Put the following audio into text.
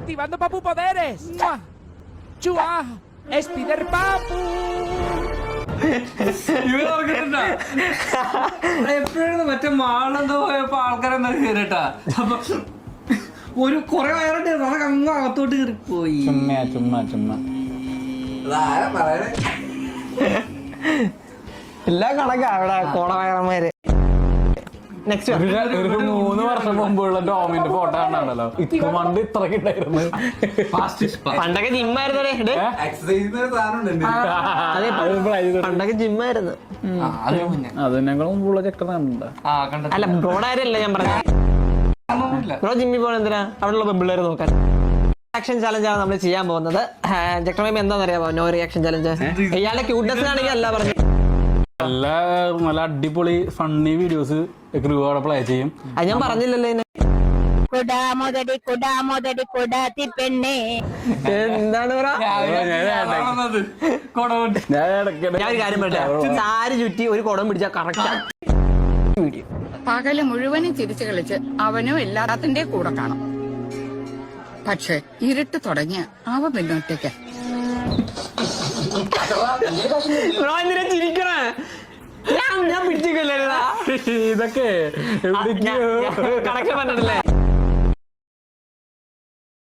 Activando Papu Poderes. Chua. Spider Papu. എപ്പോഴും മറ്റേ മാളെന്തോ പോയപ്പോ ആൾക്കാരെന്താ കേറിട്ടാ അപ്പൊ ഒരു കൊറേ വയറുണ്ടായിരുന്നു അതൊക്കെ അങ്ങ് അകത്തോട്ട് കയറിപ്പോയി. ചുമ്മാ എല്ലാം കണക്കാ അവിടെ കോളവയറന്മാര്. നെക്സ്റ്റ് ഒരു 3 വർഷം മുമ്പുള്ള ടോമിന്റെ ഫോട്ടോ കാണാണല്ലോ. ഇപ്പൊ പണ്ട് ഇത്രക്ക് ഉണ്ടായിരുന്നു. പണ്ടൊക്കെ ജിമ്മായിരുന്നേ. പണ്ടൊക്കെ ജിമ്മായിരുന്നു. അതിനേക്കാളും മുമ്പുള്ള ചെക്കനുണ്ട്. അല്ല ബ്രോഡാരല്ല ഞാൻ പറഞ്ഞ. ബ്രോ ജിമ്മിൽ പോകണം എന്തിനാ? അവിടെയുള്ള പെമ്പിള്ളേർ നോക്കാൻ. റിയാക്ഷൻ ചാലഞ്ചാണ് നമ്മൾ ചെയ്യാൻ പോകുന്നത്. ജക്ടമേം എന്താണെന്നറിയാമോ? No reaction challenge. ഇയാളുടെ ക്യൂട്ട്നെസ് ആണെങ്കിൽ അല്ല പറഞ്ഞു. നല്ല അടിപൊളി ഫണ്ണി വീഡിയോസ് അവിടെ പ്ലേ ചെയ്യും. അത് ഞാൻ പറഞ്ഞില്ലല്ലോ ഇതിനെ. എന്താണ് ഞാൻ ഒരു കാര്യം പറയട്ടെ, സാരി ചുറ്റി ഒരു കുടം പിടിച്ചാൽ കറക്റ്റ് വീഡിയോ. പകല് മുഴുവനും ചിരിച്ചു കളിച്ച് അവനും എല്ലാത്തിന്റെ കൂടെ കാണും. പക്ഷെ ഇരുട്ട് തുടങ്ങിയ അവ പിന്നോട്ടേക്ക്. ചിരിക്കണേ ഞാൻ പിടിച്ചില്ല ഇതൊക്കെ കണക്ഷൻ പറഞ്ഞിട്ടില്ലേ?